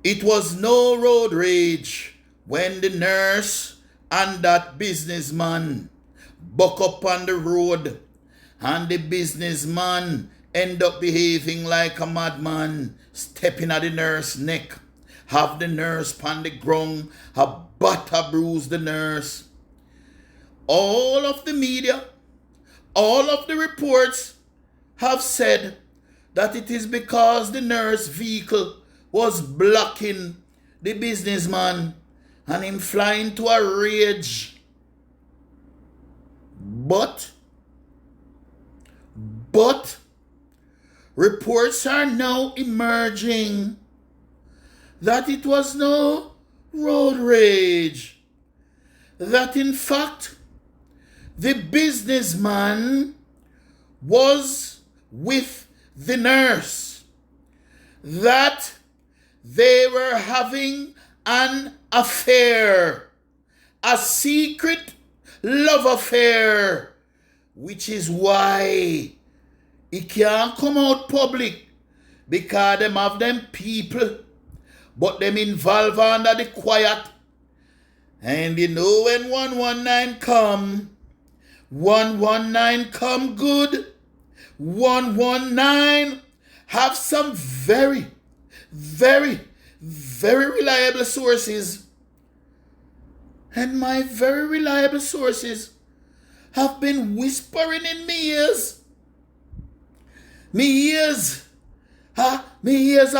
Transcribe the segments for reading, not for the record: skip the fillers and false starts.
It was no road rage when the nurse and that businessman buck up on the road and the businessman end up behaving like a madman, stepping at the nurse neck, have the nurse on the ground, a batter bruise the nurse. All of the media, all of the reports have said that it is because the nurse vehicle was blocking the businessman and him flying to a rage. But reports are now emerging that it was no road rage. That in fact, the businessman was with the nurse. That they were having an affair, a secret love affair, which is why it can't come out public, because them have them people, but them involved under the quiet. And you know when 119 come, 119 come good. 119 have some very, very, very reliable sources. And my very reliable sources have been whispering in me ears. Me ears are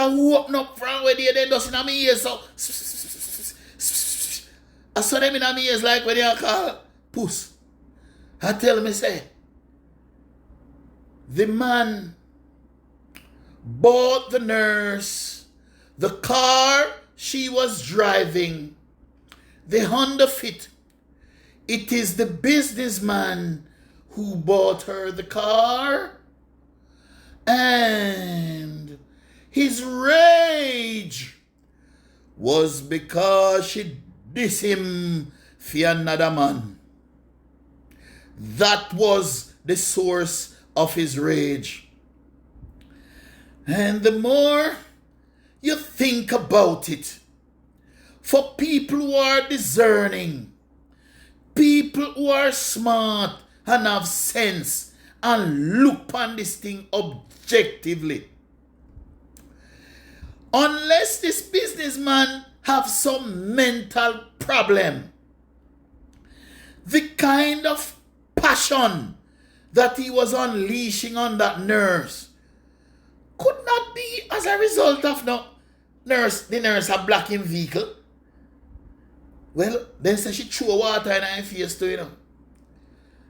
open up from where they just in me ears. So I saw them in my ears like when they call puss. I tell me say, the man bought the nurse the car she was driving, the Honda Fit. It is the businessman who bought her the car, and his rage was because she dissed him for another man. That was the source of his rage. And the more you think about it, for people who are discerning, people who are smart and have sense and look on this thing objectively, unless this businessman have some mental problem, the kind of passion that he was unleashing on that nurse could not be as a result of the nurse a blocking vehicle. Well, then say she threw water in her face too,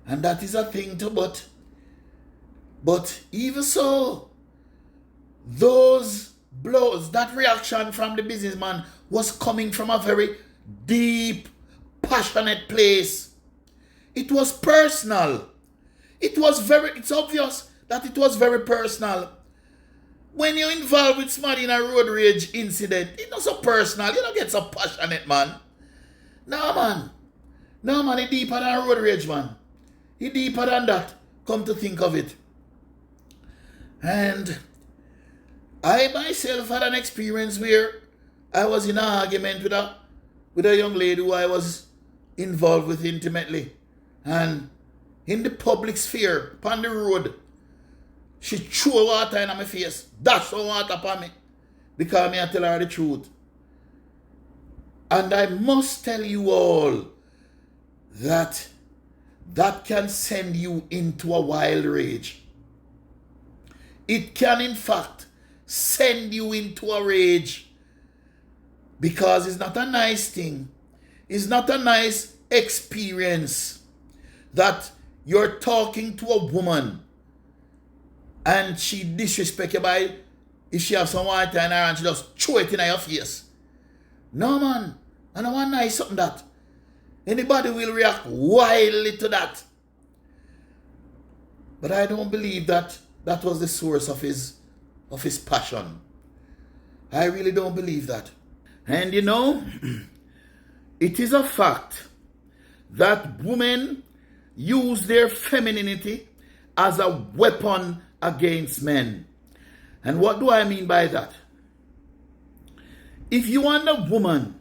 And that is a thing too, but even so, those blows, that reaction from the businessman was coming from a very deep, passionate place. It was personal. It's obvious that it was very personal. When you're involved with somebody in a road rage incident, it's not so personal. You don't get so passionate, man. No, man, it's deeper than road rage, man. It's deeper than that, come to think of it. And I myself had an experience where I was in an argument with a young lady who I was involved with intimately. And in the public sphere, upon the road, she threw water in my face, dashed water upon me, because I tell her the truth. And I must tell you all that can send you into a wild rage. It can, in fact, send you into a rage, because it's not a nice thing. It's not a nice experience that you're talking to a woman and she disrespect you by, if she have some water in her and she just throw it in your face. No, man. I don't want nice something that. Anybody will react wildly to that. But I don't believe that was the source of his passion. I really don't believe that. And it is a fact that women use their femininity as a weapon against men. And what do I mean by that? If you and a woman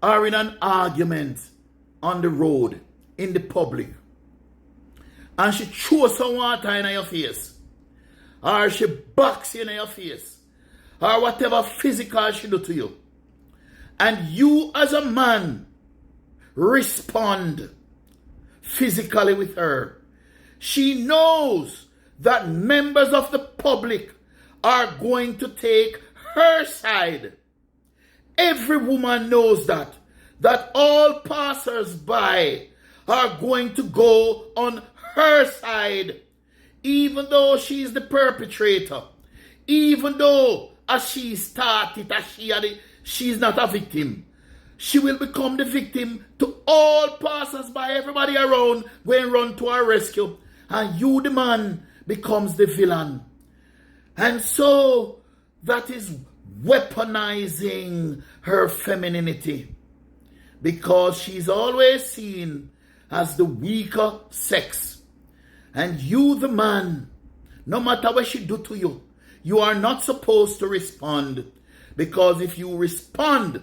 are in an argument on the road, in the public, and she throws some water in your face, or she box you in your face, or whatever physical she do to you, and you as a man respond physically with her, she knows that members of the public are going to take her side. Every woman knows that all passers-by are going to go on her side, even though she's the perpetrator, even though as she started, she's not a victim. She will become the victim to all passers-by, everybody around going run to her rescue, and you, the man, becomes the villain. And so that is weaponizing her femininity, because she's always seen as the weaker sex. And you, the man, no matter what she do to you, you are not supposed to respond, because if you respond,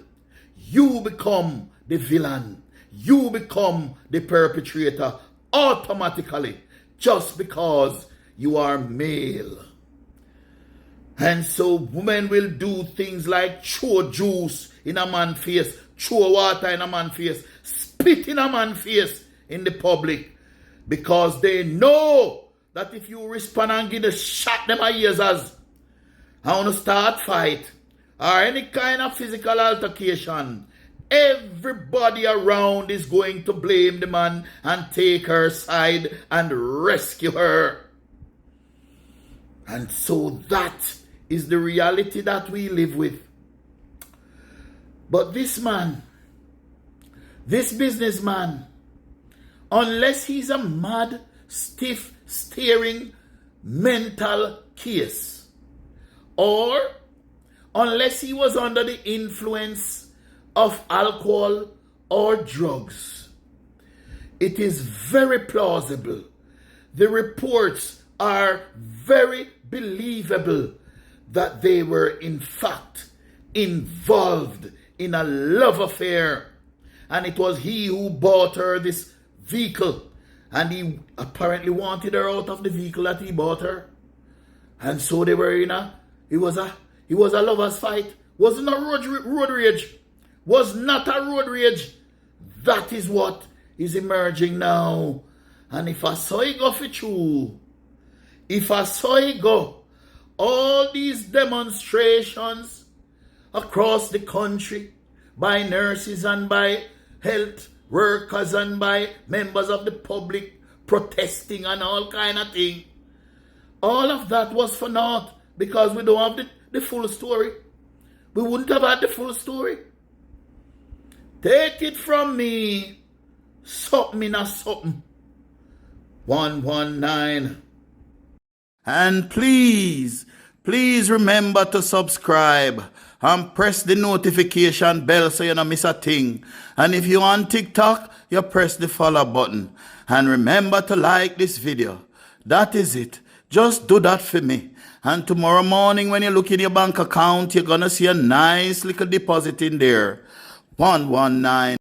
you become the villain. You become the perpetrator automatically, just because you are male. And so women will do things like throw juice in a man's face, throw water in a man's face, spit in a man's face in the public, because they know that if you respond and give a shot them a ears as I want to start fight or any kind of physical altercation, everybody around is going to blame the man and take her side and rescue her. And so that is the reality that we live with. But this man, this businessman, unless he's a mad, stiff, staring mental case, or unless he was under the influence of alcohol or drugs, it is very plausible. The reports are very believable that they were in fact involved in a love affair, and it was he who bought her this vehicle, and he apparently wanted her out of the vehicle that he bought her, and so they were in it was a lover's fight. Wasn't a road rage. Was not a road rage. That is what is emerging now. And if I saw it go for true, if I saw it go, all these demonstrations across the country by nurses and by health workers and by members of the public protesting and all kind of thing, all of that was for naught, because we don't have the full story. We wouldn't have had the full story. Take it from me, something in a something. 119. And please remember to subscribe and press the notification bell so you don't miss a thing. And if you're on TikTok, you press the follow button. And remember to like this video. That is it. Just do that for me. And tomorrow morning when you look in your bank account, you're going to see a nice little deposit in there. 119.